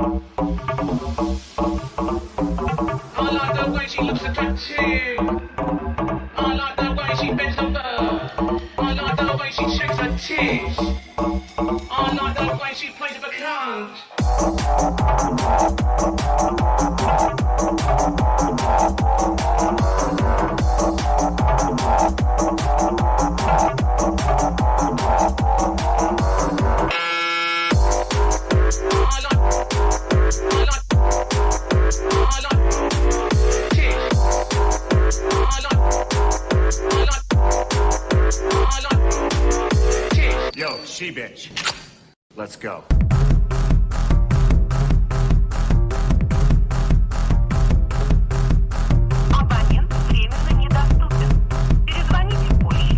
I like the way she looks attractive. I like the way she bends over. I like the way she shakes her tits. I like the way she plays with her cunt. Yo, she bitch. Let's go. Абонент временно недоступен. Перезвоните позже.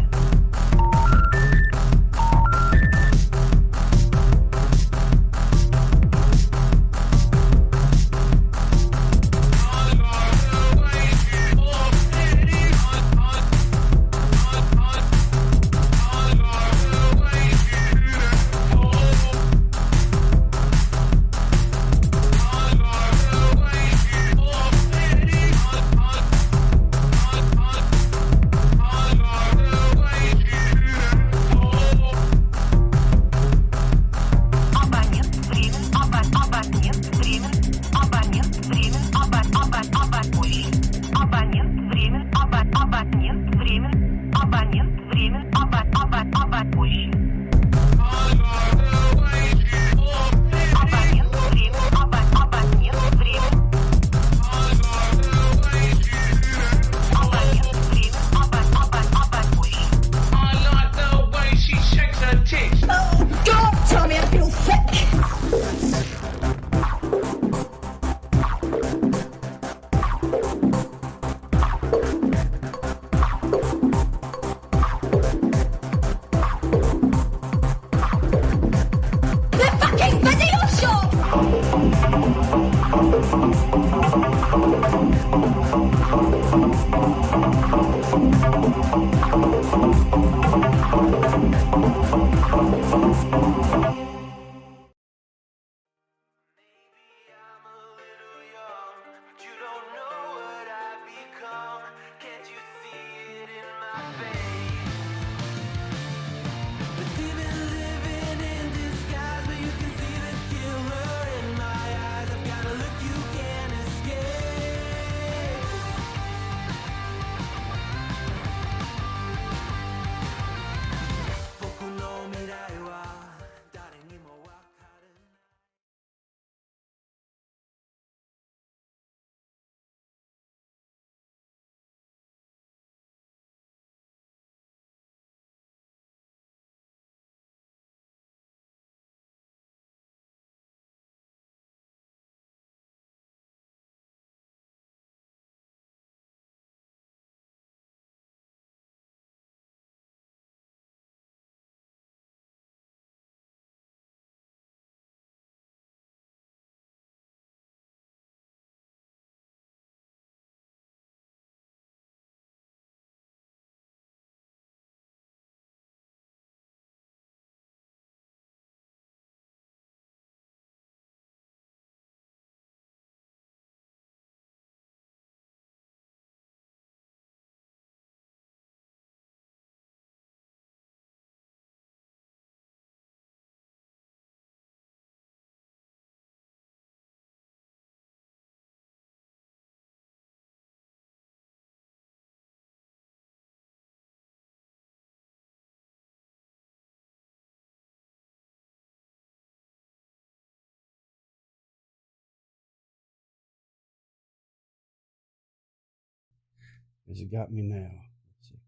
Has it got me now? Let's see.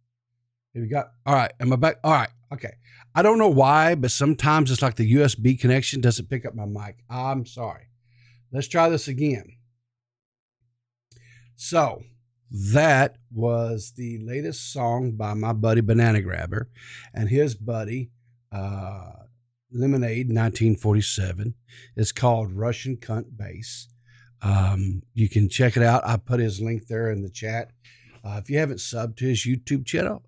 Here we got. All right. Am I back? All right. Okay. I don't know why, but sometimes it's like the USB connection doesn't pick up my mic. I'm sorry. Let's try this again. So that was the latest song by my buddy Banana Grabber and his buddy Lemonade 1947. It's called Russian Cunt Bass. You can check it out. I put his link there in the chat. If you haven't subbed to his YouTube channel,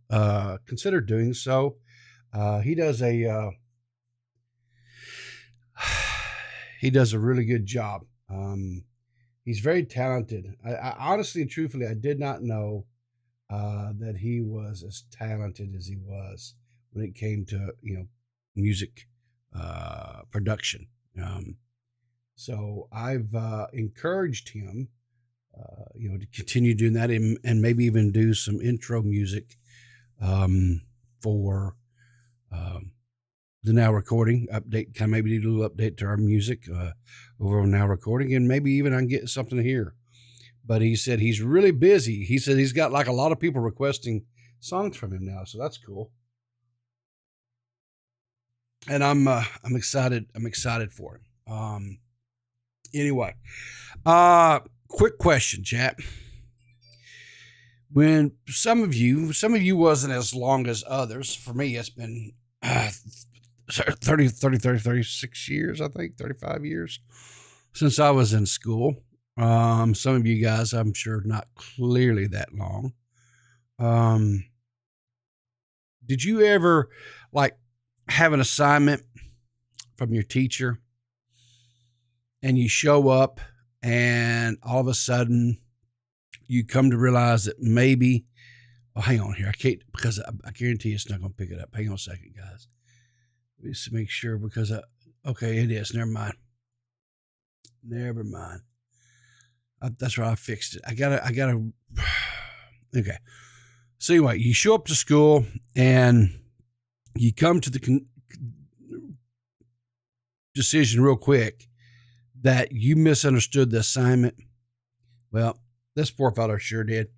consider doing so. He he does a really good job. He's very talented. I honestly and truthfully, I did not know that he was as talented as he was when it came to, music production. So I've encouraged him, to continue doing that and maybe even do some intro music for the Now Recording update. Kind of maybe do a little update to our music over on Now Recording, and maybe even I can get something here. But he said he's really busy. He said he's got like a lot of people requesting songs from him now, so that's cool. And I'm excited. I'm excited for him. Anyway, quick question, chat. When some of you wasn't as long as others. For me, it's been 36 years, I think, 35 years since I was in school. Some of you guys, I'm sure, not clearly that long. Did you ever like have an assignment from your teacher and you show up and all of a sudden you come to realize that maybe, hang on here. I can't, because I guarantee it's not going to pick it up. Hang on a second, guys. Just to make sure, because okay, it is. Never mind. That's right. I fixed it. I gotta. Okay. So anyway, you show up to school and you come to the decision real quick that you misunderstood the assignment. Well, this poor fellow sure did,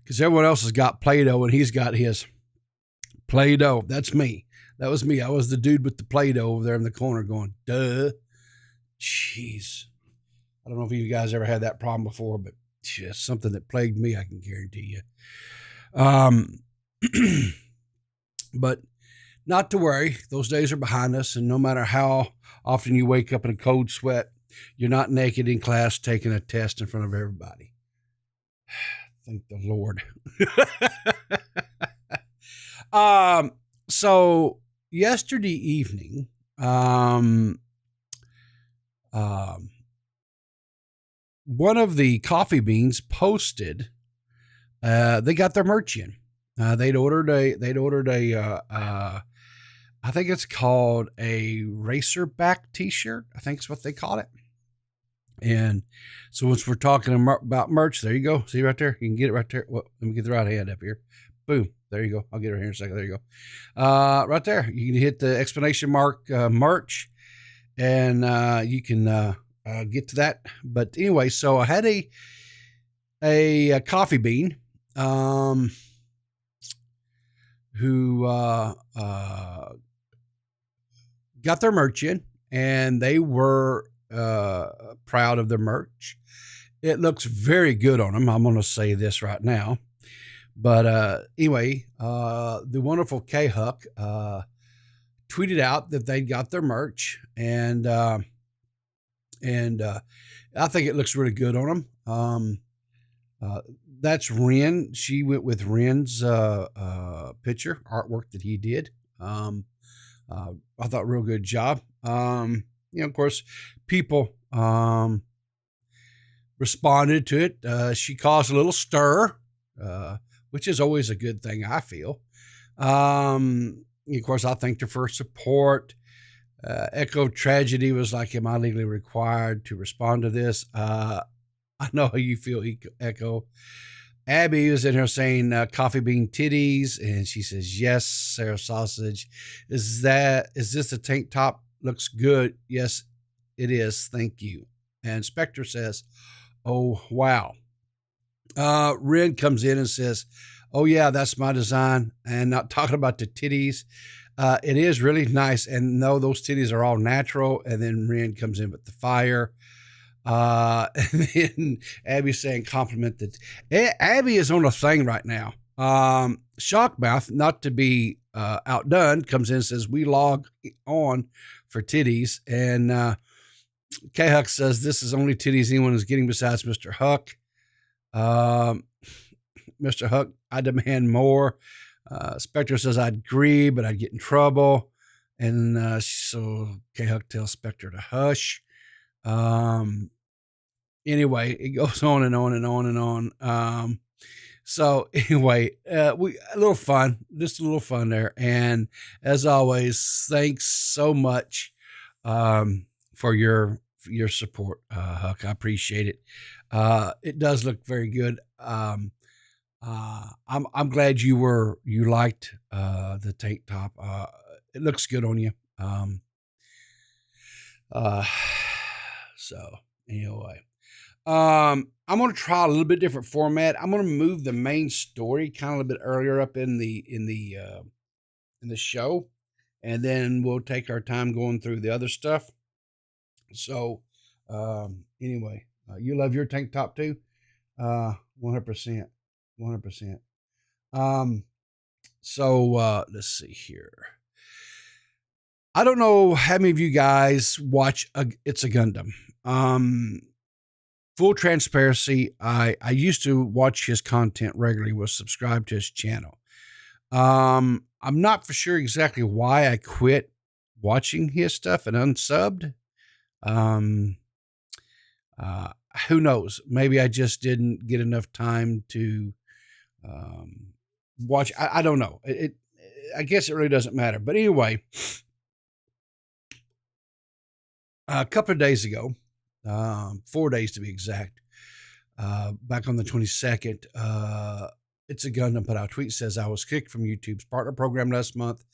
because everyone else has got Play-Doh and he's got his Play-Doh. That's me. That was me. I was the dude with the Play-Doh over there in the corner going, duh. Jeez. I don't know if you guys ever had that problem before, but it's something that plagued me, I can guarantee you. But not to worry. Those days are behind us. And no matter how often you wake up in a cold sweat, you're not naked in class taking a test in front of everybody. Thank the Lord. So yesterday evening, one of the Coffee Beans posted, they got their merch in. They'd ordered a I think it's called a Racerback t-shirt. I think it's what they call it. And so once we're talking about merch, there you go. See right there? You can get it right there. Well, let me get the right hand up here. Boom. There you go. I'll get it right here in a second. There you go. Right there. You can hit the exclamation mark merch, and you can get to that. But anyway, so I had a Coffee Bean who got their merch in, and they were proud of their merch. It looks very good on them. I'm going to say this right now. But anyway, the wonderful K-Huck tweeted out that they got their merch, and I think it looks really good on them. That's Ren. She went with Ren's picture artwork that he did. I thought real good job. Of course, people responded to it. She caused a little stir, which is always a good thing, I feel. Of course, I thanked her for support. Echo Tragedy was like, am I legally required to respond to this? I know how you feel, Echo. Abby was in here saying Coffee Bean titties, and she says, yes, Sarah Sausage. Is this a tank top? Looks good. Yes, it is. Thank you. And Spectre says, oh, wow. Red comes in and says, oh, yeah, that's my design. And not talking about the titties. It is really nice. And no, those titties are all natural. And then Ren comes in with the fire. And then Abby's saying compliment that Abby is on a thing right now. Shockmouth, not to be outdone, comes in and says, we log on for titties. And K-Huck says, this is only titties anyone is getting besides Mr. Huck. Mr. Huck, I demand more. Spectre says, I'd agree, but I'd get in trouble. And so K-Huck tells Spectre to hush. Anyway, it goes on and on and on and on. So anyway, we a little fun, just a little fun there. And as always, thanks so much for your support, Huck. I appreciate it. It does look very good. I'm glad you liked the tank top. It looks good on you. So anyway. I'm going to try a little bit different format. I'm going to move the main story kind of a little bit earlier up in the show, and then we'll take our time going through the other stuff. So, anyway, you love your tank top too? 100%. So, let's see here. I don't know how many of you guys watch It's a Gundam. Full transparency, I used to watch his content regularly, was subscribed to his channel. I'm not for sure exactly why I quit watching his stuff and unsubbed. Who knows? Maybe I just didn't get enough time to watch. I don't know. I guess it really doesn't matter. But anyway, a couple of days ago, 4 days to be exact, back on the 22nd, It's a Gundam put out a tweet, says, I was kicked from YouTube's partner program last month,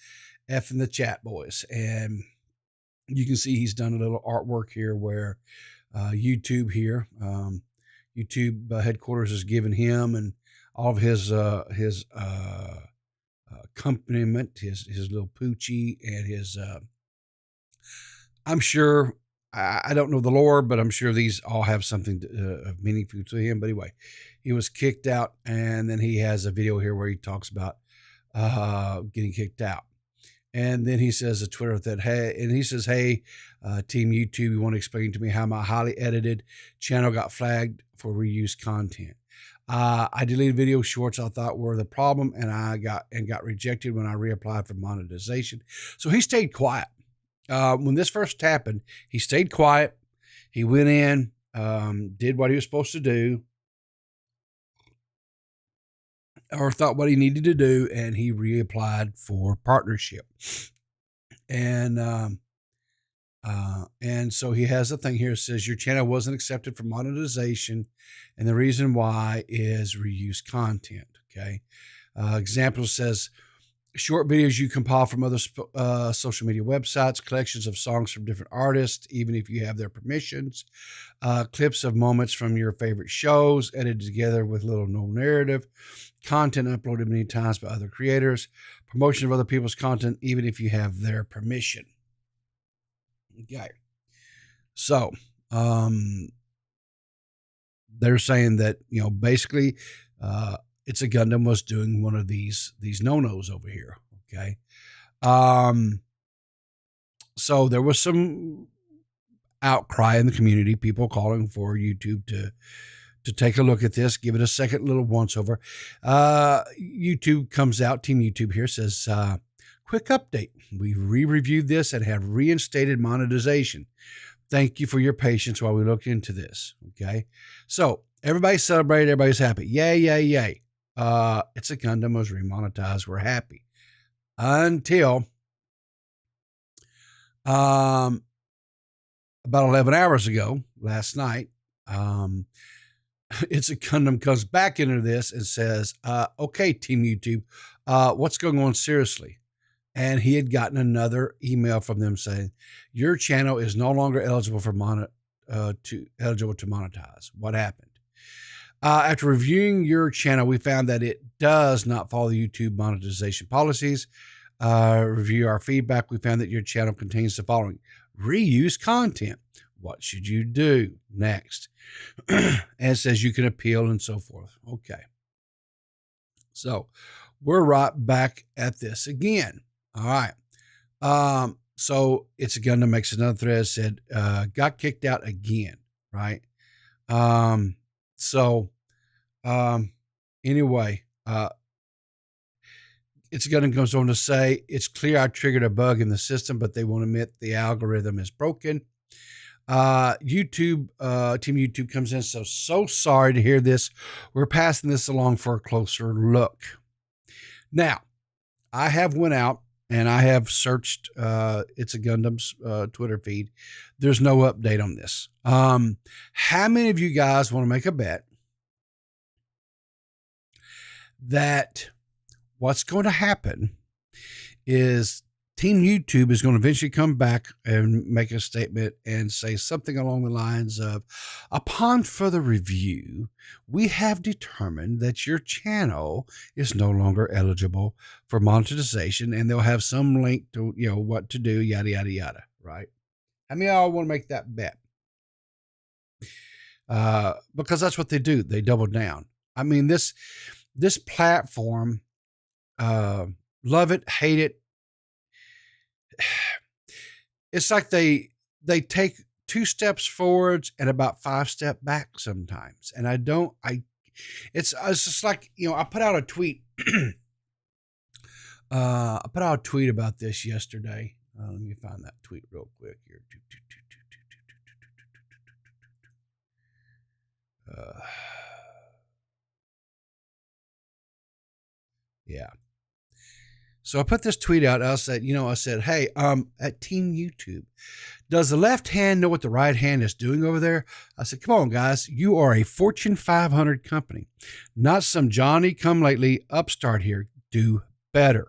F in the chat, boys. And you can see he's done a little artwork here where YouTube here, YouTube headquarters has given him and all of his accompaniment, his little poochie and his, I'm sure, I don't know the lore, but I'm sure these all have something of meaningful to him. But anyway, he was kicked out, and then he has a video here where he talks about getting kicked out. And then he says a Twitter that, hey, and he says, hey, Team YouTube, you want to explain to me how my highly edited channel got flagged for reuse content? I deleted video shorts I thought were the problem, and got rejected when I reapplied for monetization. So he stayed quiet. When this first happened, he stayed quiet. He went in, did what he was supposed to do, or thought what he needed to do, and he reapplied for partnership. And so he has a thing here that says your channel wasn't accepted for monetization, and the reason why is reuse content. Okay. Example says, short videos you compile from other social media websites, collections of songs from different artists, even if you have their permissions, clips of moments from your favorite shows, edited together with little or no narrative, content uploaded many times by other creators, promotion of other people's content, even if you have their permission. Okay. So, they're saying that, basically, It's a Gundam was doing one of these no-nos over here. Okay. So there was some outcry in the community, people calling for YouTube to take a look at this, give it a second little once over. YouTube comes out, Team YouTube here says, quick update. We re-reviewed this and have reinstated monetization. Thank you for your patience while we look into this. Okay. So everybody celebrated. Everybody's happy. Yay, yay, yay. It's a Gundam was remonetized. We're happy until about 11 hours ago, last night. It's a Gundam comes back into this and says, okay, Team YouTube, what's going on seriously? And he had gotten another email from them saying, your channel is no longer eligible for eligible to monetize. What happened? After reviewing your channel, we found that it does not follow YouTube monetization policies. Review our feedback. We found that your channel contains the following: reuse content. What should you do next? And it says you can appeal and so forth. Okay. So we're right back at this again. All right. So It's a Gundam makes another thread, said, got kicked out again. Right. Anyway, It's a Gundam goes on to say, it's clear I triggered a bug in the system, but they won't admit the algorithm is broken. YouTube, Team YouTube comes in. So sorry to hear this. We're passing this along for a closer look. Now, I have went out and I have searched It's a Gundam's Twitter feed. There's no update on this. How many of you guys want to make a bet that what's going to happen is Team YouTube is going to eventually come back and make a statement and say something along the lines of, upon further review, we have determined that your channel is no longer eligible for monetization, and they'll have some link to, what to do, yada, yada, yada, right? How many of y'all want to make that bet? Because that's what they do. They double down. I mean, this platform, love it, hate it. It's like they take 2 steps forwards and about 5 steps back sometimes. And it's just like, I put out a tweet. I put out a tweet about this yesterday. Let me find that tweet real quick here. Yeah. So I put this tweet out. I said, hey, at Team YouTube, does the left hand know what the right hand is doing over there? I said, come on, guys. You are a Fortune 500 company, not some Johnny come lately upstart here. Do better.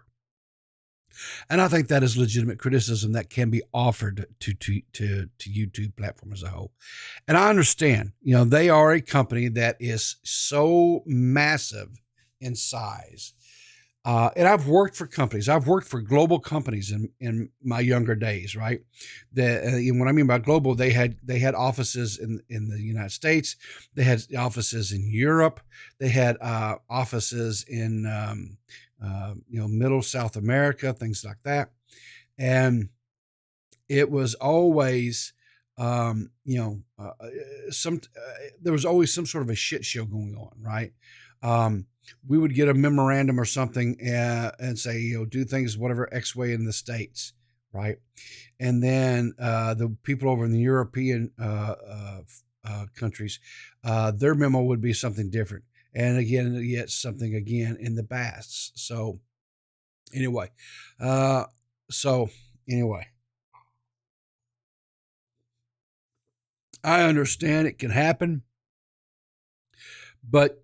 And I think that is legitimate criticism that can be offered to YouTube platform as a whole. And I understand, they are a company that is so massive in size. And I've worked for companies. I've worked for global companies in my younger days, right? What I mean by global, they had offices in the United States. They had offices in Europe. They had offices in Middle South America, things like that. And it was always there was always some sort of a shit show going on, right? We would get a memorandum or something and say, do things whatever X way in the States, right? And then the people over in the European countries, their memo would be something different. And again, yet something again in the BAS. So anyway, I understand it can happen, but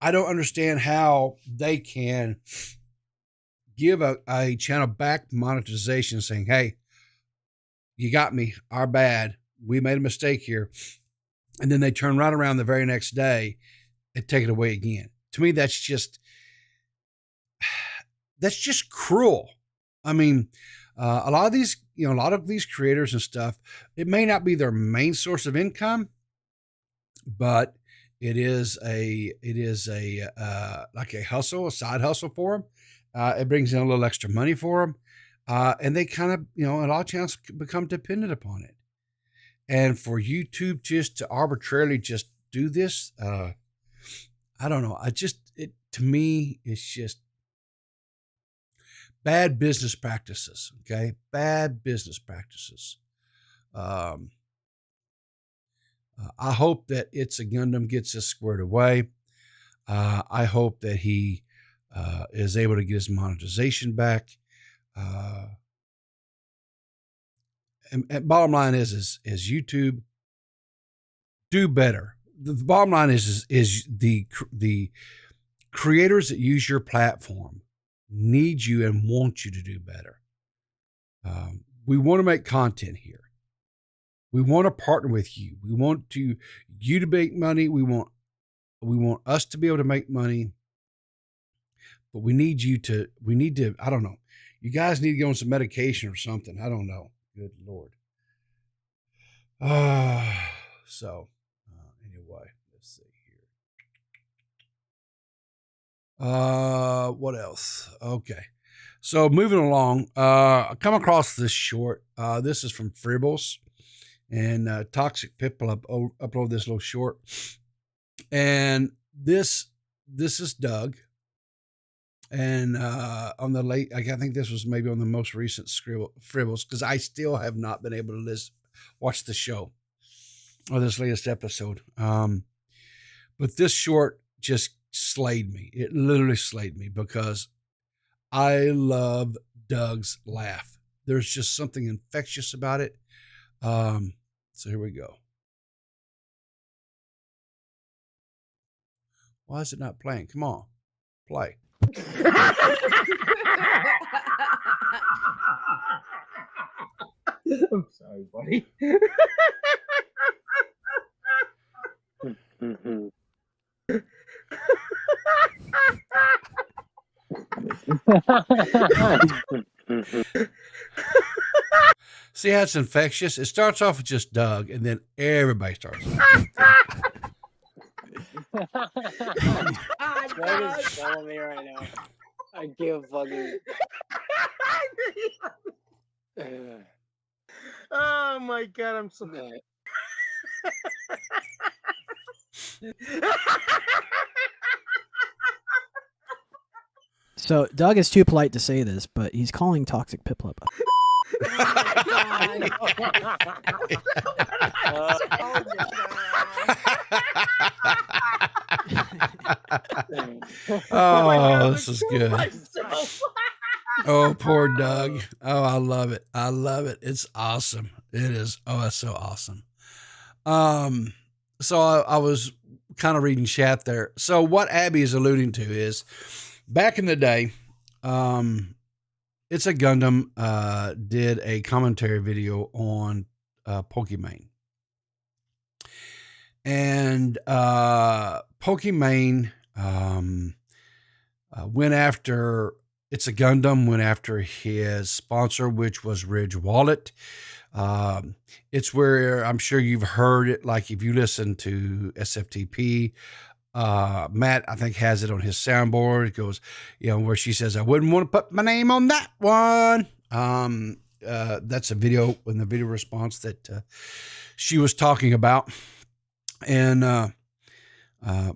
I don't understand how they can give a channel back monetization saying, hey, you got me, our bad, we made a mistake here. And then they turn right around the very next day and take it away again. To me, that's just cruel. I mean, a lot of these creators and stuff, it may not be their main source of income, but it is a like a hustle, a side hustle for them. It brings in a little extra money for them. And they kind of, a lot of channels become dependent upon it. And for YouTube just to arbitrarily just do this, I don't know. To me, it's just bad business practices. Okay. Bad business practices. I hope that It's a Gundam gets this squared away. I hope that he is able to get his monetization back. And bottom line is YouTube, do better. The bottom line is the creators that use your platform need you and want you to do better. We want to make content here. We want to partner with you. We want you to make money. We want us to be able to make money, but we need to, I don't know. You guys need to go on some medication or something. I don't know. Good Lord. Anyway, let's see here. What else? Okay. So moving along, I come across this short. This is from Fribbles. And Toxic People upload this little short, and this is Doug. And on the late, I think this was maybe on the most recent Fribbles, because I still have not been able to watch the show. or this latest episode. But this short just slayed me. It literally slayed me because I love Doug's laugh. There's just something infectious about it. So here we go. Why is it not playing? Come on, play. I'm sorry, buddy. See how it's infectious? It starts off with just Doug, and then everybody starts. Doug is telling me right now. I give fucking. Oh my god, I'm so Yeah. So Doug is too polite to say this, but he's calling Toxic Piplup. Oh, this is good. Oh, poor Doug. Oh, I love it. I love it. It's awesome. It is. Oh, that's so awesome. So I was kind of reading chat there. So what Abby is alluding to is back in the day, It's a Gundam did a commentary video on Pokimane. And Pokimane went after It's a Gundam, went after his sponsor, which was Ridge Wallet. It's where I'm sure you've heard it, like if you listen to SFTP, Matt, I think, has it on his soundboard. It goes, where she says, I wouldn't want to put my name on that one. That's a video in the video response that she was talking about. And,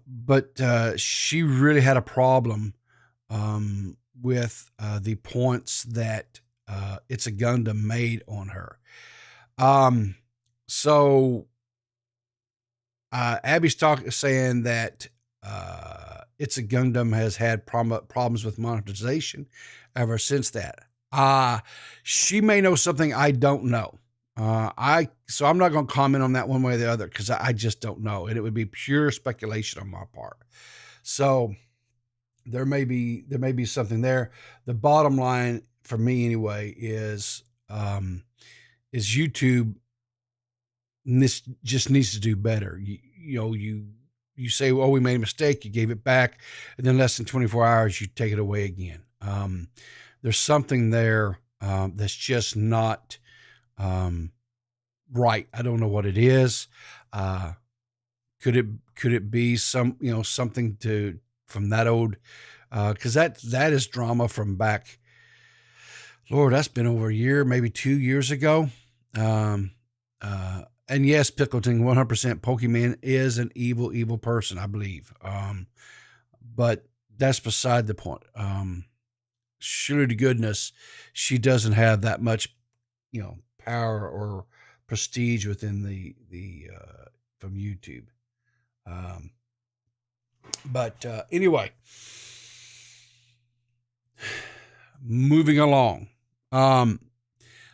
but she really had a problem with the points that It's a Gundam made on her. So Abby's saying that It's a Gundam has had problems with monetization ever since that. She may know something I don't know. So I'm not going to comment on that one way or the other because I just don't know, and it would be pure speculation on my part. So there may be something there. The bottom line for me anyway is YouTube just needs to do better. You say, well, we made a mistake, you gave it back, and then less than 24 hours, you take it away again. There's something there that's just not right. I don't know what it is. Could it be something from that old, because that is drama from back, Lord, that's been over a year, maybe 2 years ago. And yes, Pickleton, 100% Pokemon is an evil person, I believe. But that's beside the point. Surely to goodness, she doesn't have that much, power or prestige within the from YouTube. But anyway, moving along.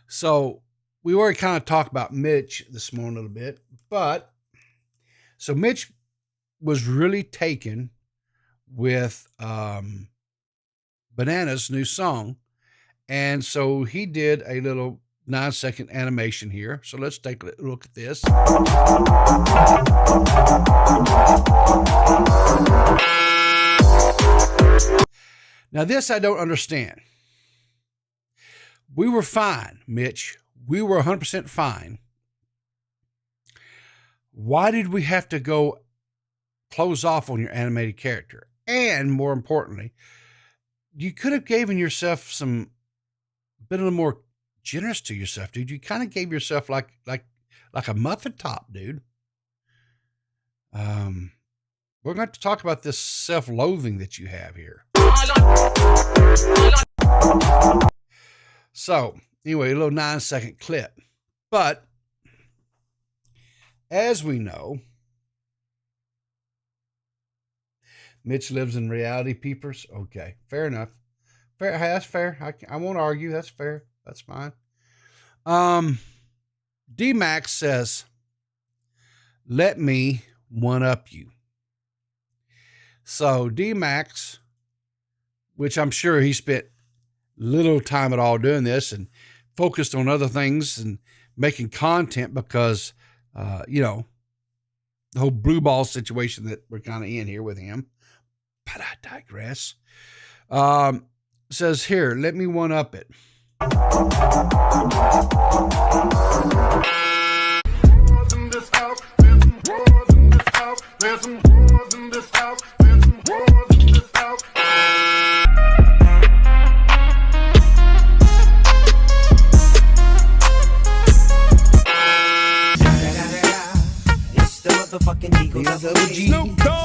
So we already kind of talked about Mitch this morning a little bit, but so Mitch was really taken with Banana's new song. And so he did a little 9-second animation here. So let's take a look at this. Now this I don't understand. We were fine, Mitch. We were 100% fine. Why did we have to go close off on your animated character? And more importantly, you could have given yourself been a little more generous to yourself, dude. You kind of gave yourself like a muffin top, dude. We're going to talk about this self-loathing that you have here. So anyway, a little 9-second clip, but as we know, Mitch lives in reality, peepers. Okay, fair enough. Fair, hey, that's fair. I won't argue. That's fair. That's fine. D-Max says, let me one-up you. So D-Max, which I'm sure he spent little time at all doing this and focused on other things and making content because, the whole blue ball situation that we're kind of in here with him. But I digress. Says here, let me one up it. It's the motherfucking Eagle Double G. Snoop Dogg.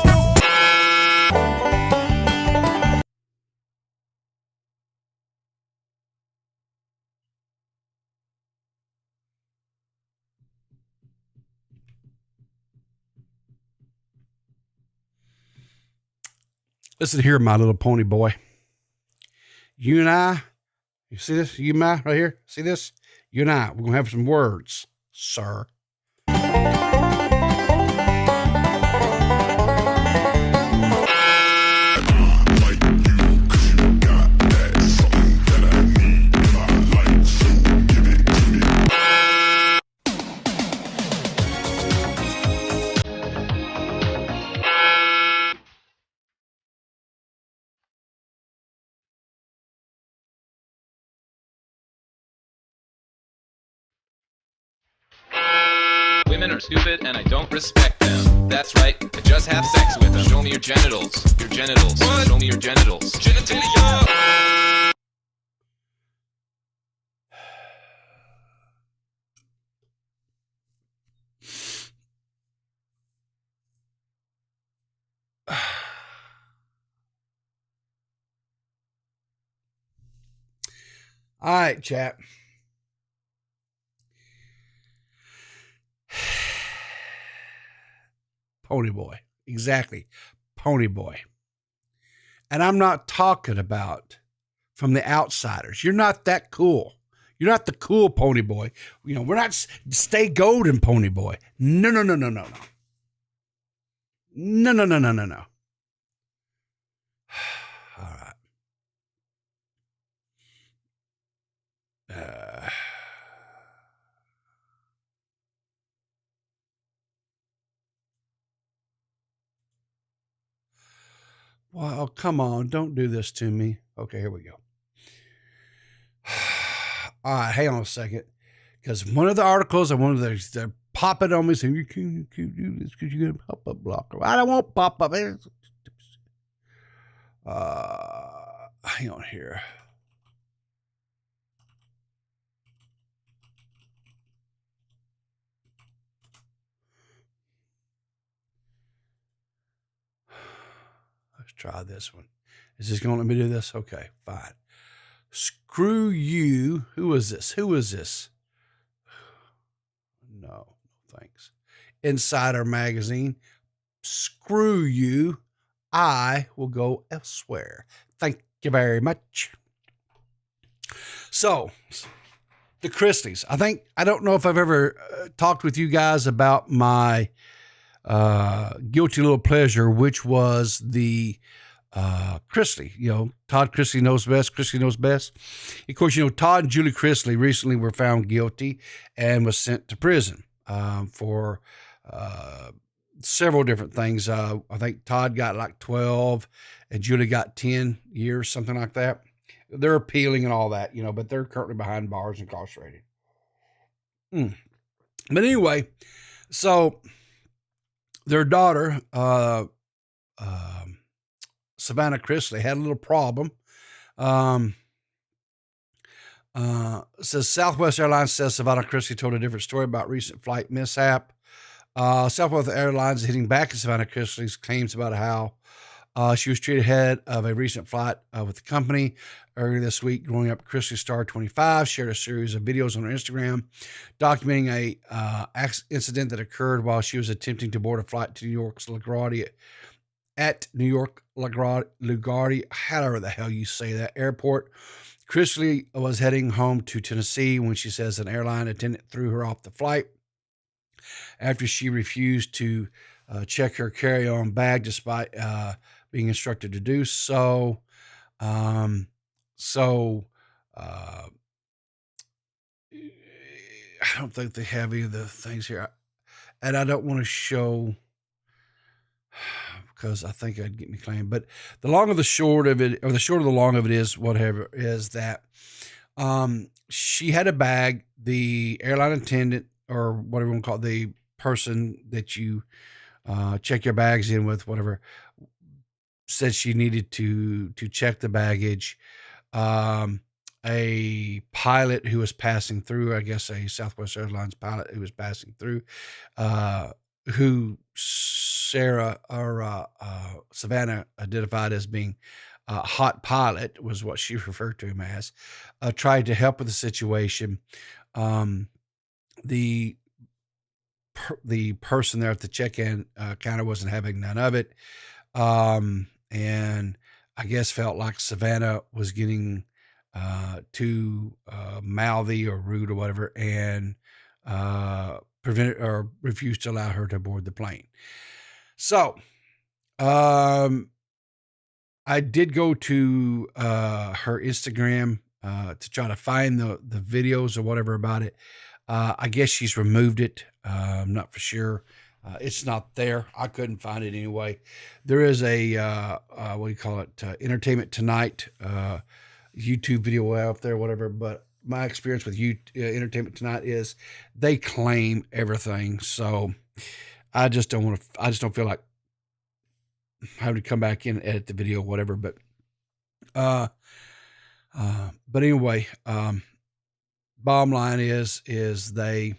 Listen here, my little pony boy. You and I, you see this? You and I right here? See this? You and I, we're going to have some words, sir. Women are stupid and I don't respect them. That's right, I just have sex with them. Show me your genitals. Your genitals. What? Show me your genitals. Genitalia! All right, chat. Pony boy. Exactly. Pony boy. And I'm not talking about from the outsiders. You're not that cool. You're not the cool pony boy. We're not stay golden pony boy. No. No. All right. Well, come on. Don't do this to me. Okay, here we go. All right, hang on a second. Because one of the articles, they're popping on me saying, you can't do this because you're going to pop-up blocker. I don't want pop-up. Hang on here. Let's try this one. Is this going to let me do this? Okay, fine. Screw you. Who is this? No, thanks. Insider Magazine. Screw you. I will go elsewhere. Thank you very much. So, the Chrisleys. I don't know if I've ever talked with you guys about my guilty little pleasure, which was the Chrisley. Todd Chrisley knows best. Chrisley knows best. Of course, Todd and Julie Chrisley recently were found guilty and was sent to prison for several different things. I think Todd got like 12 and Julie got 10 years, something like that. They're appealing and all that, but they're currently behind bars and incarcerated. But anyway, so their daughter, Savannah Chrisley, had a little problem. Says Southwest Airlines says Savannah Chrisley told a different story about recent flight mishap. Southwest Airlines is hitting back at Savannah Chrisley's claims about how She was treated ahead of a recent flight with the company. Earlier this week, growing up Christy Star 25 shared a series of videos on her Instagram documenting a incident that occurred while she was attempting to board a flight to New York's LaGuardia LaGuardia, however the hell you say that, airport. Chrisley was heading home to Tennessee when she says an airline attendant threw her off the flight after she refused to check her carry-on bag despite being instructed to do so. I don't think they have any of the things here, and I don't want to show because I think I'd get me claimed. But the long of the short of it, or the short of the long of it is whatever, is that she had a bag. The airline attendant, or whatever you want to call it, the person that you check your bags in with, whatever, said she needed to check the baggage. A pilot who was passing through, I guess a Southwest Airlines pilot who was passing through, who Savannah identified as being a hot pilot, was what she referred to him as, tried to help with the situation. The person there at the check-in counter wasn't having none of it, and I guess felt like Savannah was getting too mouthy or rude or whatever, and prevented or refused to allow her to board the plane. So I did go to her Instagram to try to find the videos or whatever about it. I guess she's removed it. I'm not for sure. It's not there. I couldn't find it anyway. There is a what do you call it? Entertainment Tonight YouTube video out there, whatever. But my experience with Entertainment Tonight is they claim everything. So I just don't want to. I just don't feel like having to come back in and edit the video, whatever. But anyway, bottom line is they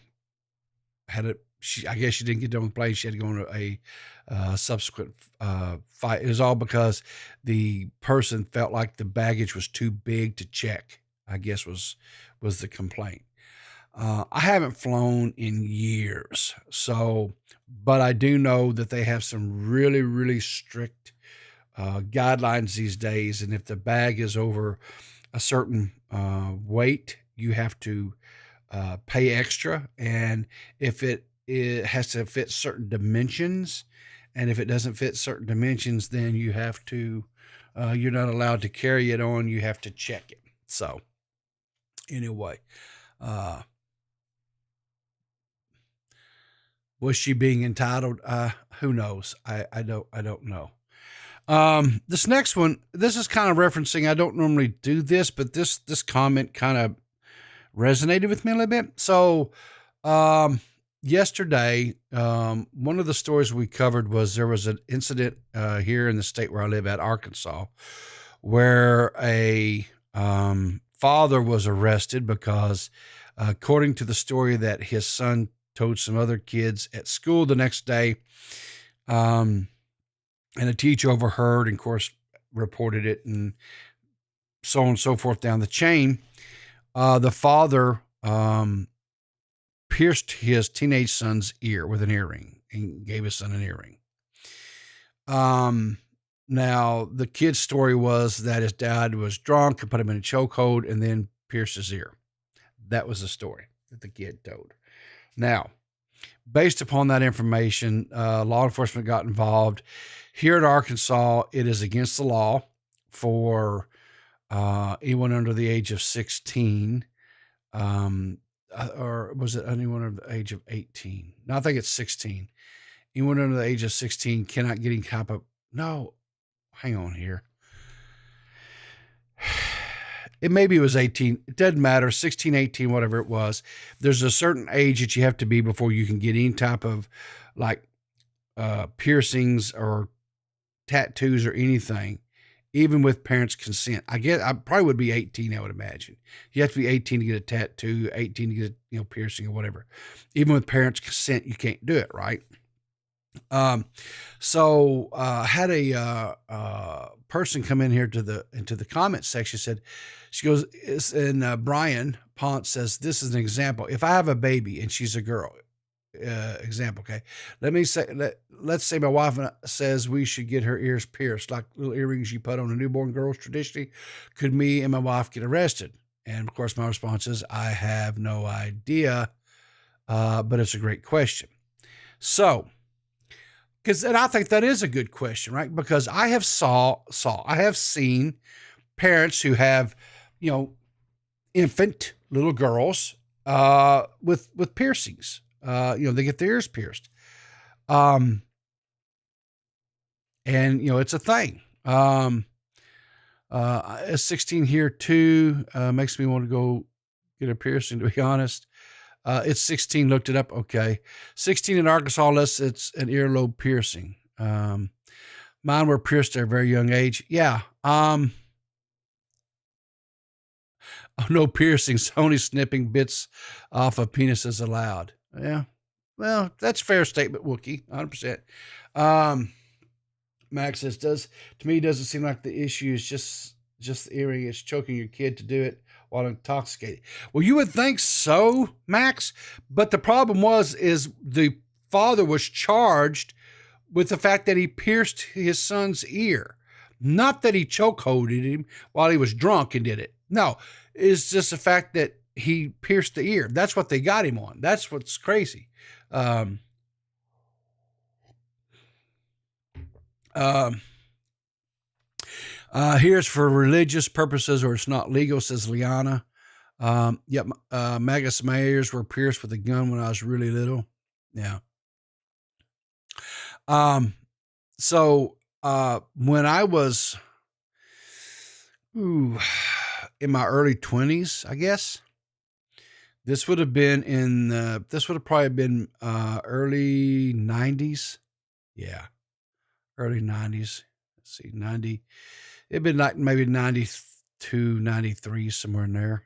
had it. I guess she didn't get done with the plane. She had to go on a subsequent fight. It was all because the person felt like the baggage was too big to check, I guess was the complaint. I haven't flown in years, but I do know that they have some really, really strict guidelines these days. And if the bag is over a certain weight, you have to pay extra. And if it has to fit certain dimensions, and if it doesn't fit certain dimensions, then you have to, you're not allowed to carry it on. You have to check it. So anyway, was she being entitled? Who knows? I don't know. This next one, this is kind of referencing, I don't normally do this, but this comment kind of resonated with me a little bit. So, yesterday, one of the stories we covered was there was an incident here in the state where I live at, Arkansas, where a father was arrested because, according to the story that his son told some other kids at school the next day, and a teacher overheard and, of course, reported it, and so on and so forth down the chain. The father pierced his teenage son's ear with an earring and gave his son an earring. Now, the kid's story was that his dad was drunk and put him in a chokehold and then pierced his ear. That was the story that the kid told. Now, based upon that information, law enforcement got involved. Here in Arkansas, it is against the law for anyone under the age of 16, or was it anyone under the age of 18? No, I think it's 16. Anyone under the age of 16 cannot get any type of, no, hang on here. Maybe it was 18. It doesn't matter. 16, 18, whatever it was. There's a certain age that you have to be before you can get any type of like piercings or tattoos or anything, even with parents' consent. I probably would be 18, I would imagine. You have to be 18 to get a tattoo, 18 to get a piercing or whatever. Even with parents' consent, you can't do it, right? So had a person come in here into the comment section. Said, she goes, and Brian Ponce says, this is an example. If I have a baby and she's a girl, example, okay. Let's say my wife says we should get her ears pierced, like little earrings you put on a newborn girl's traditionally. Could me and my wife get arrested? And of course, my response is, I have no idea, but it's a great question. So, and I think that is a good question, right? Because I have I have seen parents who have, infant little girls with piercings. They get their ears pierced. And it's a thing. A 16 here too, makes me want to go get a piercing, to be honest. It's 16, looked it up. Okay. 16 in Arkansas, unless it's an earlobe piercing. Mine were pierced at a very young age. Yeah. No piercings, only snipping bits off of penises allowed. Yeah. Well, that's a fair statement, Wookie, 100%. Max says, to me, doesn't seem like the issue is just the earring. It's choking your kid to do it while intoxicated. Well, you would think so, Max, but the problem is the father was charged with the fact that he pierced his son's ear. Not that he chokeholded him while he was drunk and did it. No, it's just the fact that he pierced the ear. That's what they got him on. That's what's crazy. Here's for religious purposes, or it's not legal, says Liana. Magus Mayers were pierced with a gun when I was really little. Yeah. So when I was in my early 20s, I guess, this would have probably been early 90s. Yeah. Early 90s. Let's see, 90. It'd been like maybe 92, 93, somewhere in there.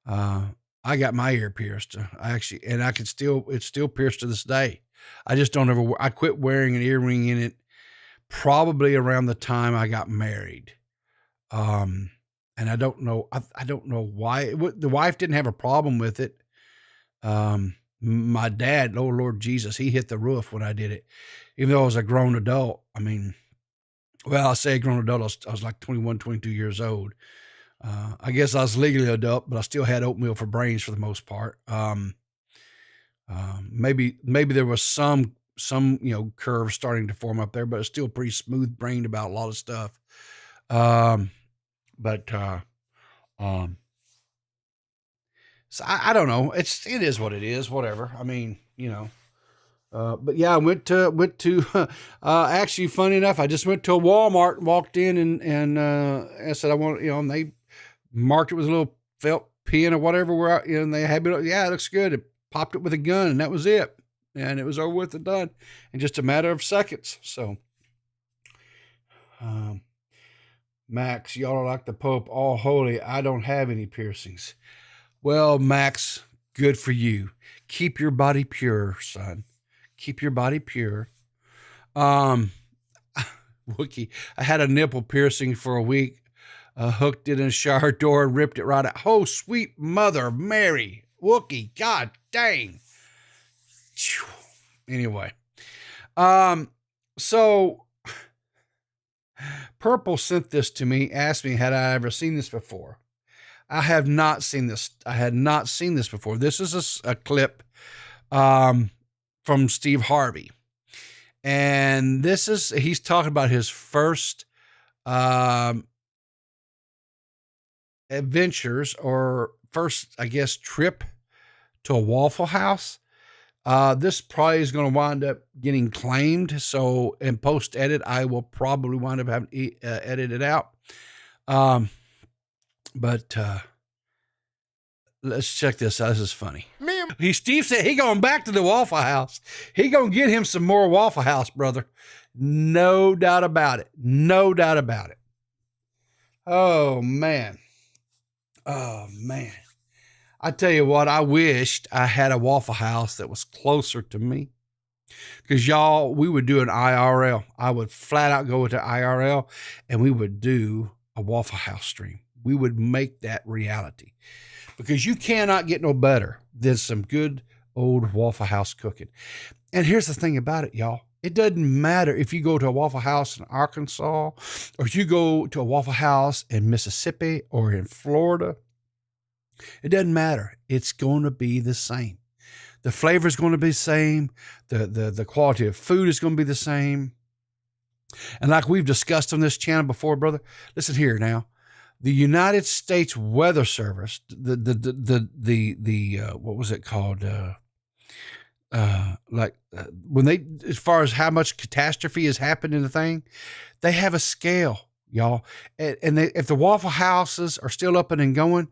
I got my ear pierced. It's still pierced to this day. I just don't I quit wearing an earring in it probably around the time I got married. And I don't know why. The wife didn't have a problem with it. My dad, oh Lord Jesus, he hit the roof when I did it. Even though I was a grown adult. I mean, well, I say a grown adult, I was like 21, 22 years old. I guess I was legally adult, but I still had oatmeal for brains for the most part. Maybe there was some curve starting to form up there, but it's still pretty smooth brained about a lot of stuff. So I don't know. It is what it is, whatever. I mean, but yeah, I went to actually, funny enough, I just went to a Walmart and walked in and I said, I want, and they marked it with a little felt pin or whatever, and they had me, yeah, it looks good. It popped it with a gun and that was it. And it was over with and done in just a matter of seconds. So, Max, y'all are like the Pope, all holy. I don't have any piercings. Well, Max, good for you. Keep your body pure, son. Keep your body pure. Wookie, I had a nipple piercing for a week. Hooked it in a shower door and ripped it right out. Oh, sweet Mother Mary. Wookie, God dang. Anyway. So Purple sent this to me, asked me, had I ever seen this before? I have not seen this. I had not seen this before. This is a clip from Steve Harvey. And he's talking about his first adventures, or first, I guess, trip to a Waffle House. This probably is going to wind up getting claimed. So in post edit, I will probably wind up having to edit it out. But let's check this out. This is funny. Steve said he going back to the Waffle House. He going to get him some more Waffle House, brother. No doubt about it. No doubt about it. Oh, man. Oh, man. I tell you what, I wished I had a Waffle House that was closer to me. Because y'all, we would do an IRL. I would flat out go with the IRL, and we would do a Waffle House stream. We would make that reality, because you cannot get no better than some good old Waffle House cooking. And here's the thing about it, y'all. It doesn't matter if you go to a Waffle House in Arkansas, or if you go to a Waffle House in Mississippi or in Florida. It doesn't matter. It's going to be the same. The flavor is going to be the same. The quality of food is going to be the same. And like we've discussed on this channel before, brother, listen here now. The United States Weather Service, what was it called? When they, as far as how much catastrophe has happened in the thing, they have a scale, y'all. And if the Waffle Houses are still up and going,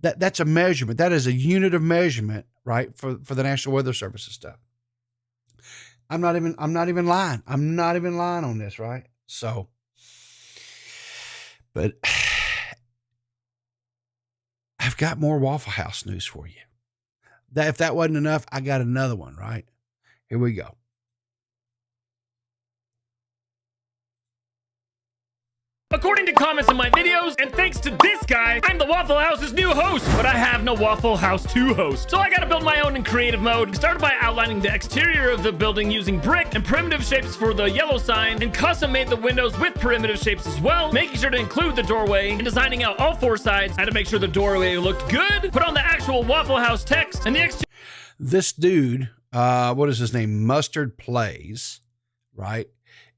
that's a measurement. That is a unit of measurement, right? For the National Weather Service and stuff. I'm not even lying. I'm not even lying on this, right? So, but I've got more Waffle House news for you. That if that wasn't enough, I got another one, right? Here we go. According to comments in my videos, and thanks to this guy, I'm the Waffle House's new host, but I have no Waffle House 2 host. So I gotta build my own in creative mode. I started by outlining the exterior of the building using brick and primitive shapes for the yellow sign, and custom made the windows with primitive shapes as well, making sure to include the doorway, and designing out all 4 sides. I had to make sure the doorway looked good, put on the actual Waffle House text, and the exterior. This dude, what is his name? Mustard Plays, right?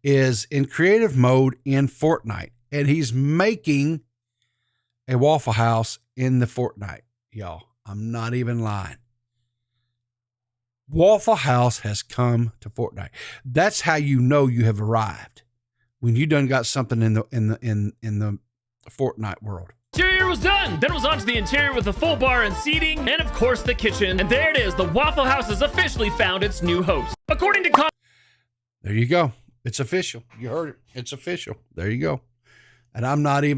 Is in creative mode in Fortnite. And he's making a Waffle House in the Fortnite, y'all. I'm not even lying. Waffle House has come to Fortnite. That's how you know you have arrived, when you done got something in the Fortnite world. Exterior was done. Then it was on to the interior with a full bar and seating, and of course the kitchen. And there it is. The Waffle House has officially found its new host. According to there you go. It's official. You heard it. It's official. There you go. And I'm not. So,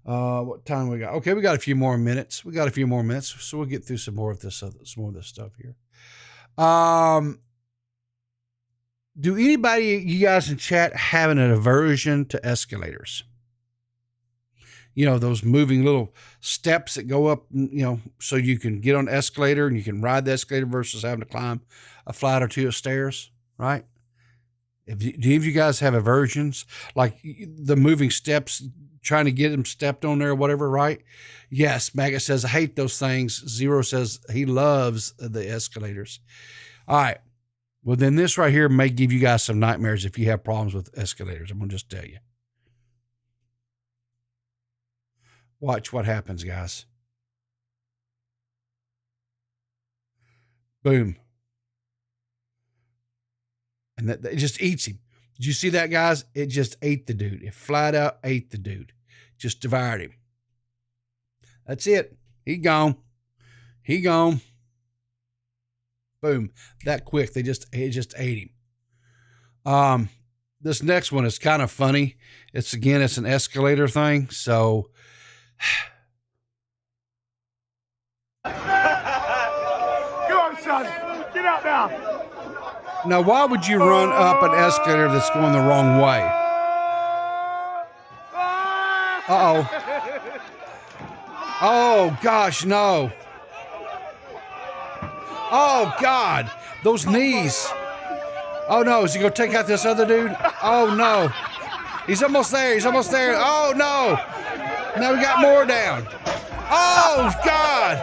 what time we got? Okay, we got a few more minutes. So we'll get through some more of this stuff here. Do anybody, you guys in chat, have an aversion to escalators? You know, those moving little steps that go up, you know, so you can get on the escalator and you can ride the escalator versus having to climb a flight or 2 of stairs, right? Do any of you guys have aversions? Like the moving steps, trying to get them stepped on there or whatever, right? Yes, Maggot says, I hate those things. Zero says he loves the escalators. All right. Well, then this right here may give you guys some nightmares if you have problems with escalators. I'm going to just tell you. Watch what happens, guys. Boom. And it just eats him. Did you see that, guys? It just ate the dude. It flat out ate the dude. Just devoured him. That's it. He gone. Boom. That quick. It just ate him. This next one is kind of funny. It's an escalator thing. So Go on, son. Get out now. now, why would you run up an escalator that's going the wrong way? Uh-oh. Oh, gosh, no. Oh, God. Those knees. Oh, no. Is he going to take out this other dude? Oh, no. He's almost there. Oh, no. Now we got more down. Oh, God.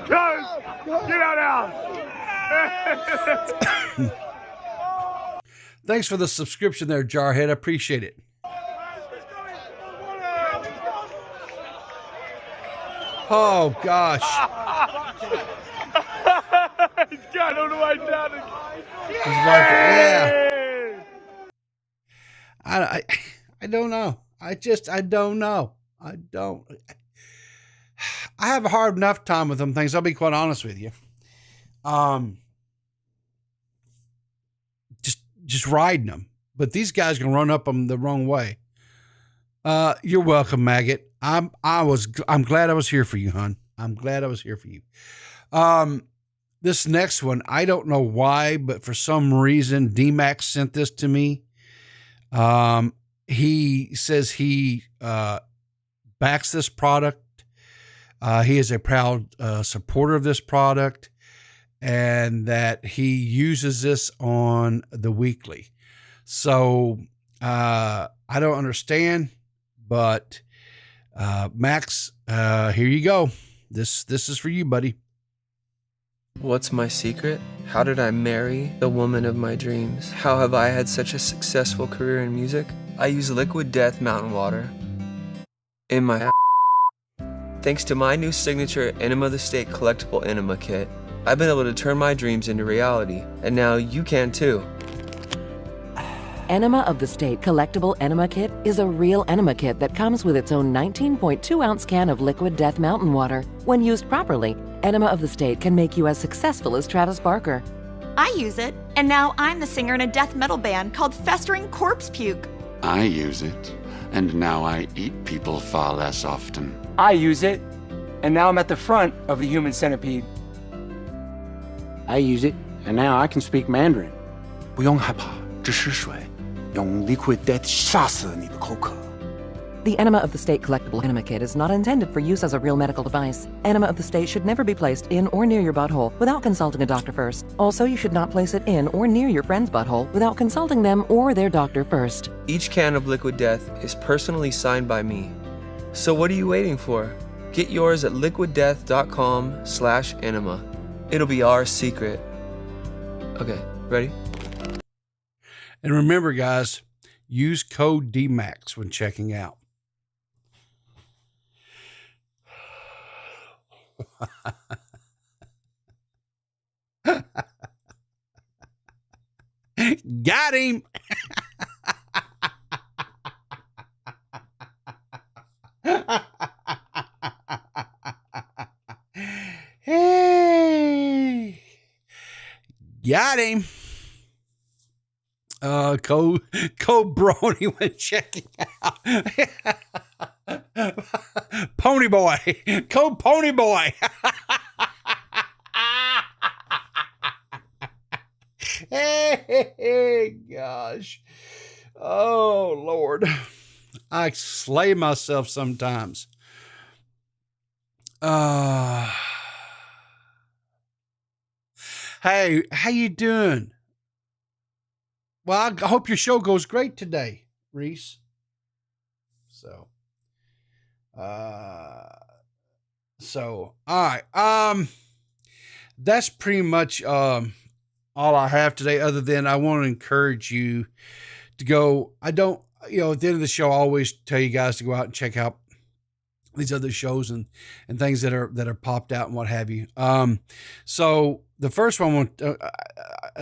Guys, get out now. Thanks for the subscription there, Jarhead. I appreciate it. Oh, gosh. He's got on the way down. Yeah. I don't know. I don't know. I have a hard enough time with them things. I'll be quite honest with you. Just riding them, but these guys can run up them the wrong way. You're welcome, Maggot. I'm glad I was here for you, hon. I'm glad I was here for you. This next one, I don't know why, but for some reason, D-Max sent this to me. He says he backs this product. He is a proud supporter of this product, and that he uses this on the weekly. So I don't understand, but Max, here you go. This is for you, buddy. What's my secret? How did I marry the woman of my dreams? How have I had such a successful career in music? I use Liquid Death mountain water in my Thanks to my new signature Enema of the State collectible enema kit, I've been able to turn my dreams into reality, and now you can too. Enema of the State collectible enema kit is a real enema kit that comes with its own 19.2-ounce can of Liquid Death mountain water. When used properly, Enema of the State can make you as successful as Travis Barker. I use it, and now I'm the singer in a death metal band called Festering Corpse Puke. I use it, and now I eat people far less often. I use it, and now I'm at the front of the Human Centipede. I use it, and now I can speak Mandarin. 不用害怕，只是水，用 Liquid Death 杀死你的口渴。 The Enema of the State collectible enema kit is not intended for use as a real medical device. Enema of the State should never be placed in or near your butthole without consulting a doctor first. Also, you should not place it in or near your friend's butthole without consulting them or their doctor first. Each can of Liquid Death is personally signed by me. So what are you waiting for? Get yours at liquiddeath.com/enema. It'll be our secret. Okay, ready? And remember, guys, use code DMAX when checking out. Got him. Hey, got him. Code Brony when checking out. Pony Boy. Code Pony Boy. Hey, gosh. Oh, Lord. I slay myself sometimes. Hey, how you doing? Well, I hope your show goes great today, Reese. So, all right. That's pretty much all I have today, other than I want to encourage you to go. I don't, at the end of the show, I always tell you guys to go out and check out these other shows and things that are popped out and what have you. So the first one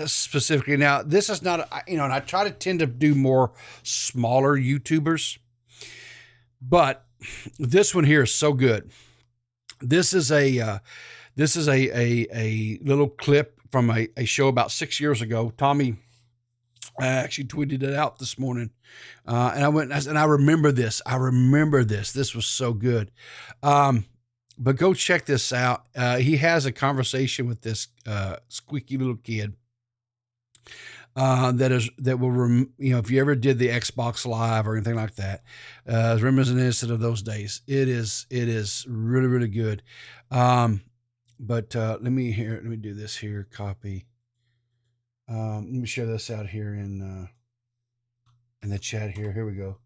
specifically, now this is not, and I try to tend to do more smaller YouTubers, but this one here is so good. This is a little clip from a show about 6 years ago. Tommy actually tweeted it out this morning. And I went and I remember this. This was so good. But go check this out. He has a conversation with this squeaky little kid. That will, if you ever did the Xbox Live or anything like that, reminiscent of those days. It is really, really good. But let me do this here. Copy. Let me share this out here in the chat here. Here we go.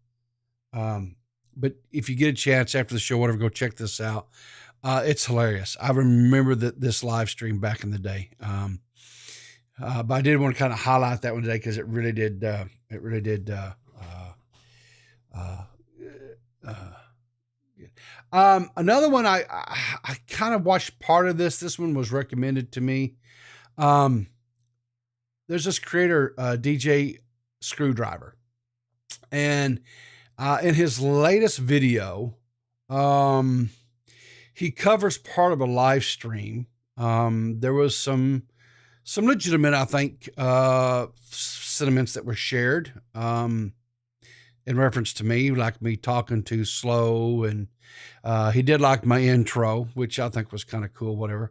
But if you get a chance after the show, whatever, go check this out. It's hilarious. I remember this live stream back in the day. But I did want to kind of highlight that one today because it really did. Another one I kind of watched part of this. This one was recommended to me. There's this creator, DJ Screwdriver, and in his latest video, he covers part of a live stream. There was some legitimate, I think, sentiments that were shared. in reference to me, like me talking too slow, and he did like my intro, which I think was kind of cool. Whatever.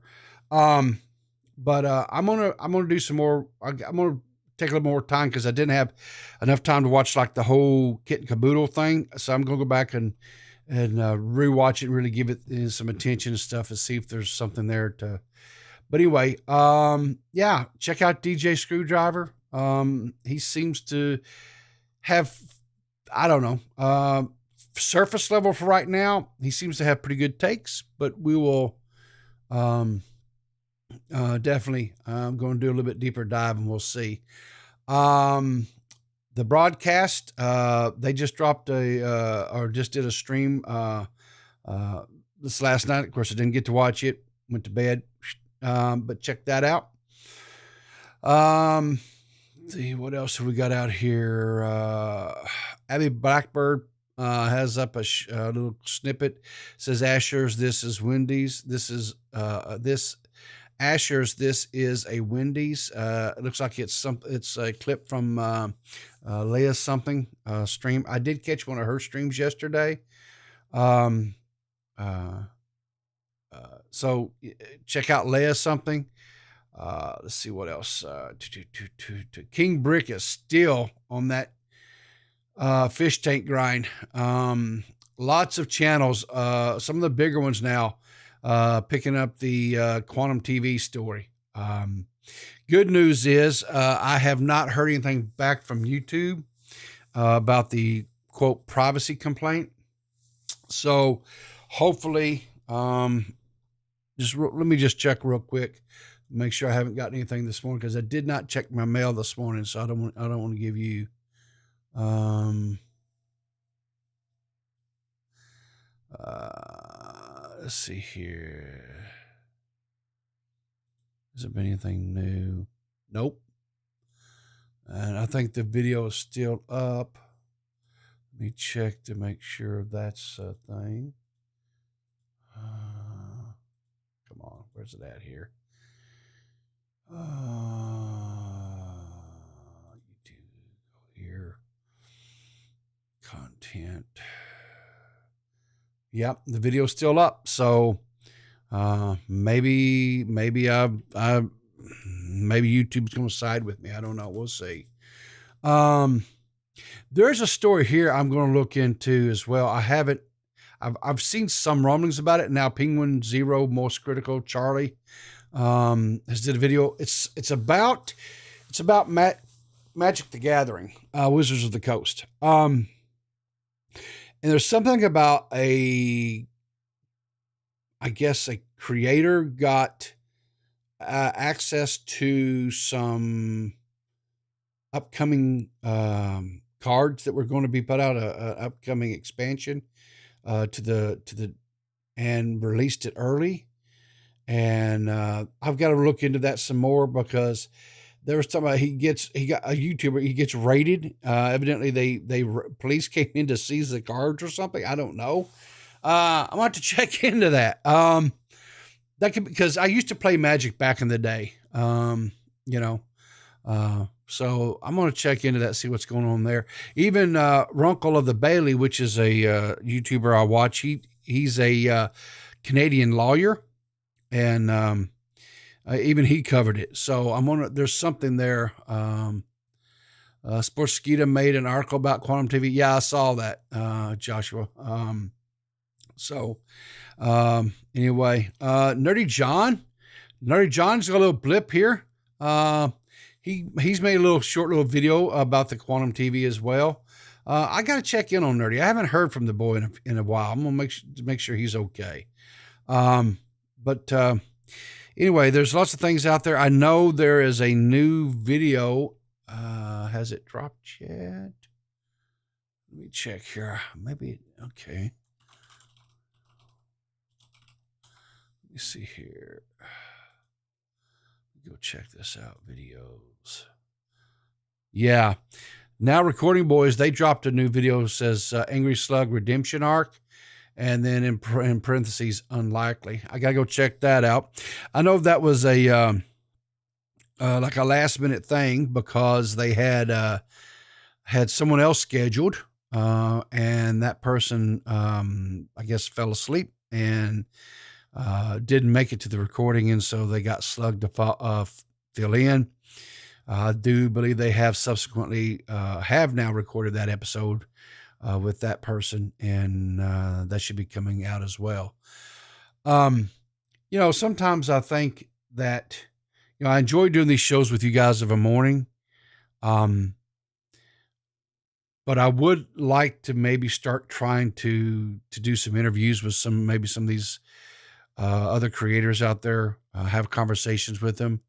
But I'm gonna do some more. I'm gonna take a little more time because I didn't have enough time to watch like the whole kit and caboodle thing. So I'm gonna go back and rewatch it and really give it some attention and stuff and see if there's something there to. But anyway, yeah, check out DJ Screwdriver. He seems to have, I don't know, surface level for right now. He seems to have pretty good takes, but we will definitely I'm going to do a little bit deeper dive and we'll see. The broadcast, they just dropped or just did a stream this last night. Of course, I didn't get to watch it, went to bed, but check that out. See what else have we got out here. Abby Blackbird has up a little snippet. It says Asher's "This is Wendy's." This is Asher's "This is a Wendy's." It looks like it's a clip from Leia's something stream. I did catch one of her streams yesterday. So check out Leia's something. Let's see what else. King Brick is still on that fish tank grind. Lots of channels, some of the bigger ones now, picking up the Quantum TV story. Good news is I have not heard anything back from YouTube about the quote privacy complaint. So hopefully, let me just check real quick. Make sure I haven't gotten anything this morning because I did not check my mail this morning, so I don't want to give you let's see here. Has there been anything new? Nope. And I think the video is still up. Let me check to make sure that's a thing. Come on, where's it at here? YouTube, go here. Content. Yep, the video's still up. So maybe YouTube's going to side with me. I don't know. We'll see. There's a story here I'm going to look into as well. I've seen some rumblings about it. Now Penguin Zero, Most Critical, Charlie has did a video. It's about Magic the Gathering, Wizards of the Coast. And there's something about I guess a creator got access to some upcoming cards that were going to be put out, a upcoming expansion and released it early. And I've got to look into that some more because there was something he got a YouTuber, he gets raided. Evidently they police came in to seize the cards or something. I don't know. I'm gonna have to check into that. That could, because I used to play Magic back in the day. So I'm going to check into that, see what's going on there. Even Runkle of the Bailey, which is a YouTuber I watch, he's a Canadian lawyer, and even he covered it. So there's something there. Sportskeeda made an article about Quantum TV. Yeah, I saw that, Joshua. Anyway, Nerdy John's got a little blip here. He's made a short little video about the Quantum TV as well. I got to check in on Nerdy. I haven't heard from the boy in a while. I'm going to make sure he's okay. But anyway, there's lots of things out there. I know there is a new video. Has it dropped yet? Let me check here. Maybe, okay. Let me see here. Go check this out. Videos. Yeah. Now Recording Boys, they dropped a new video that says Angry Slug Redemption Arc. And then in parentheses, unlikely. I got to go check that out. I know that was a like a last minute thing because they had someone else scheduled. and that person, I guess, fell asleep and didn't make it to the recording, and so they got slugged to fill in. I do believe they have subsequently have now recorded that episode with that person, and that should be coming out as well. Sometimes I think that, I enjoy doing these shows with you guys of a morning. But I would like to maybe start trying to do some interviews with some of these other creators out there, have conversations with them.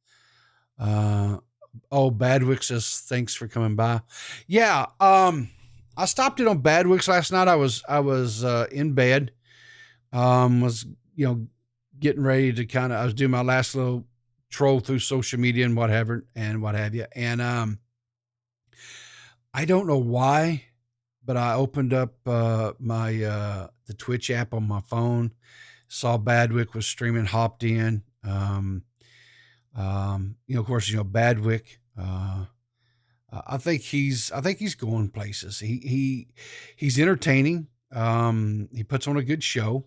Badwick says, thanks for coming by. Yeah. I stopped in on Badwick's last night. I was in bed, was, getting ready to I was doing my last little troll through social media and what have you. And, I don't know why, but I opened up, the Twitch app on my phone, saw Badwick was streaming, hopped in. Of course, Badwick, I think he's going places. He's entertaining. He puts on a good show.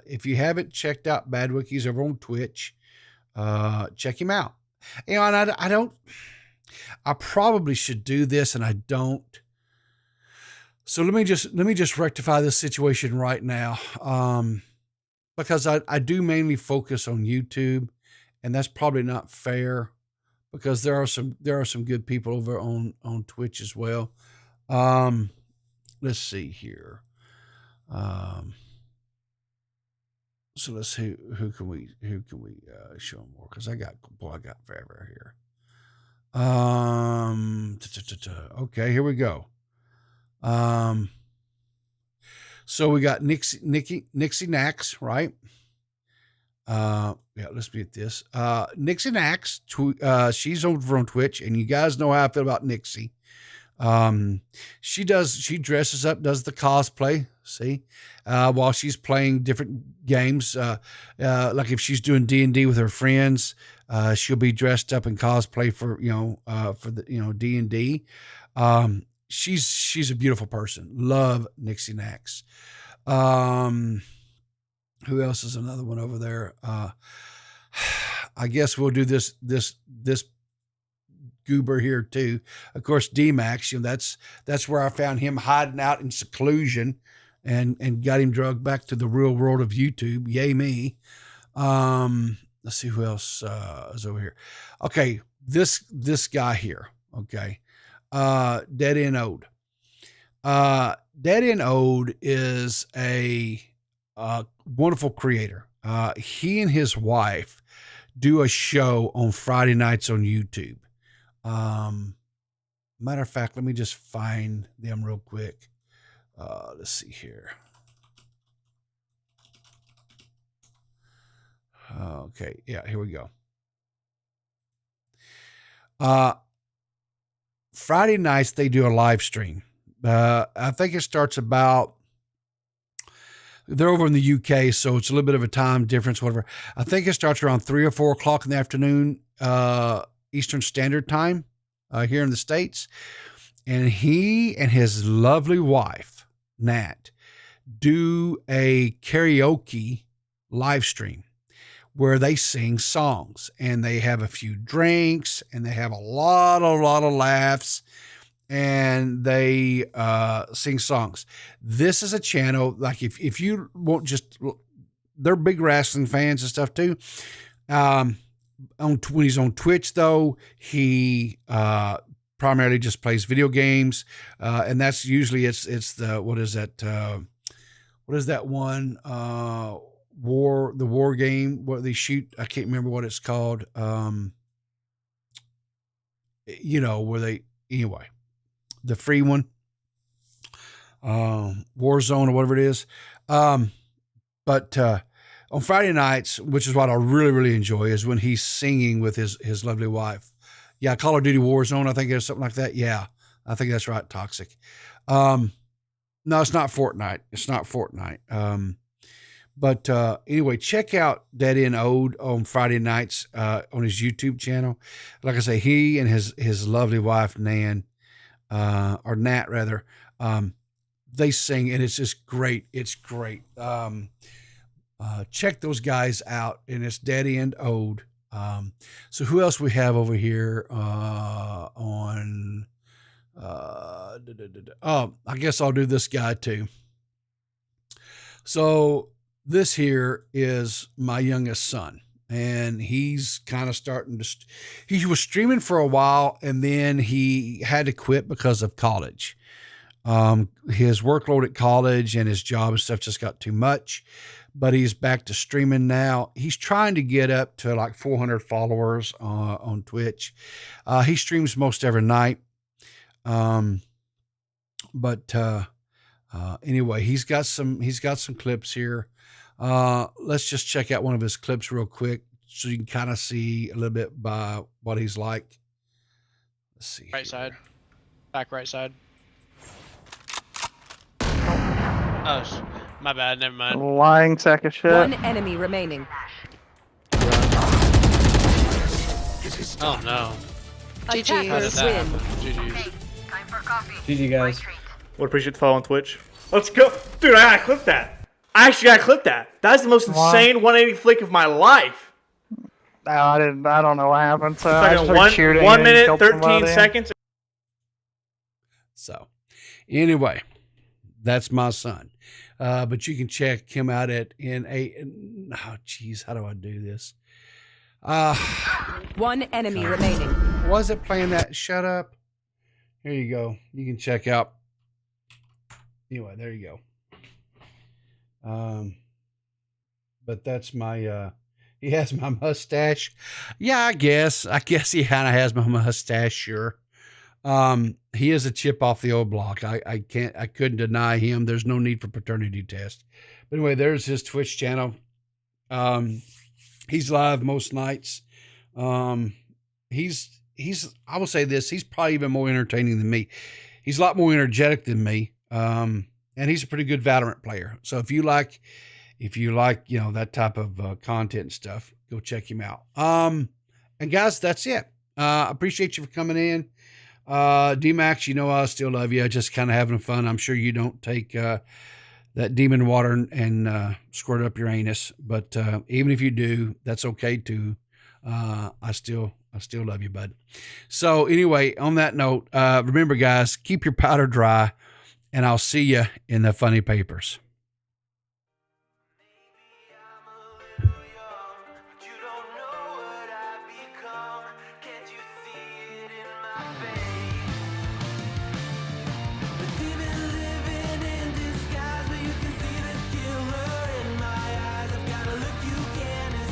If you haven't checked out Badwick, he's over on Twitch. Check him out. And I probably should do this, and I don't. So let me just rectify this situation right now. Because I do mainly focus on YouTube, and that's probably not fair, because there are some good people over on Twitch as well. Let's see here. So let's see who can we show more, because I got forever here. Okay, here we go. So we got Nixie Nax, right? Let's be at this. Nixie Nax, she's over on Twitch, and you guys know how I feel about Nixie. She dresses up, does the cosplay, while she's playing different games. Like if she's doing D&D with her friends, she'll be dressed up in cosplay for the D&D. She's a beautiful person. Love Nixie Nax. Who else is another one over there? I guess we'll do this goober here too. Of course, D-Max, that's where I found him hiding out in seclusion and got him drugged back to the real world of YouTube. Yay me. Let's see who else is over here. Okay, this guy here. Okay. Dead End Ode. Dead End Ode is a wonderful creator. He and his wife do a show on Friday nights on YouTube. Matter of fact, let me just find them real quick. Let's see here. Okay. Yeah, here we go. Friday nights, they do a live stream. I think it starts about, they're over in the UK, so it's a little bit of a time difference, whatever. I think it starts around 3 or 4 o'clock in the afternoon, Eastern Standard Time, here in the States. And he and his lovely wife, Nat, do a karaoke live stream where they sing songs, and they have a few drinks, and they have a lot of laughs, and they sing songs. This is a channel, like if you won't just, they're big wrestling fans and stuff too. When he's on Twitch though, he primarily just plays video games, and that's usually it's the, what is that one the war game where they shoot, I can't remember what it's called, where they, anyway, the free one, Warzone or whatever it is. But on Friday nights, which is what I really, really enjoy, is when he's singing with his lovely wife. Yeah, Call of Duty Warzone, I think there's something like that. Yeah, I think that's right, Toxic. No, it's not Fortnite. It's not Fortnite. But anyway, check out Dead End Ode on Friday nights on his YouTube channel. Like I say, he and his lovely wife, Nan, or Nat rather. They sing, and it's just great. It's great. Check those guys out, and it's DeadOnDave. So who else we have over here on? Oh, I guess I'll do this guy too. So this here is my youngest son, and he's kind of starting to. He was streaming for a while, and then he had to quit because of college. His workload at college and his job and stuff just got too much, but he's back to streaming now. He's trying to get up to like 400 followers on Twitch. He streams most every night. Anyway, he's got some clips here. Let's just check out one of his clips real quick so you can kind of see a little bit by what he's like. Let's see. Right side. Back right side. Oh, my bad. Never mind. Lying sack of shit. One enemy remaining. Oh no. GG's win. GG's. GG guys. Would appreciate the follow on Twitch. Let's go. Dude, I gotta clip that. I actually gotta clip that. That's the most insane 180 flick of my life. No, I don't know what happened. So I just started shooting 1 and minute, killed 13 somebody. seconds. So anyway, that's my son. But you can check him out at oh geez, how do I do this? One enemy remaining. Was it playing that? Shut up. Here you go. You can check out. Anyway, there you go. But that's my he has my mustache. Yeah, I guess he kind of has my mustache, sure. He is a chip off the old block. I couldn't deny him. There's no need for paternity test. But anyway, there's his Twitch channel. He's live most nights. He's I will say this, he's probably even more entertaining than me. He's a lot more energetic than me. And he's a pretty good Valorant player. So if you like, that type of content and stuff, go check him out. And guys, that's it. Appreciate you for coming in. D-Max, I still love you. Just kind of having fun. I'm sure you don't take that demon water and squirt up your anus, but even if you do, that's okay too. I still love you, bud. So anyway, on that note, remember guys, keep your powder dry, and I'll see you in the funny papers.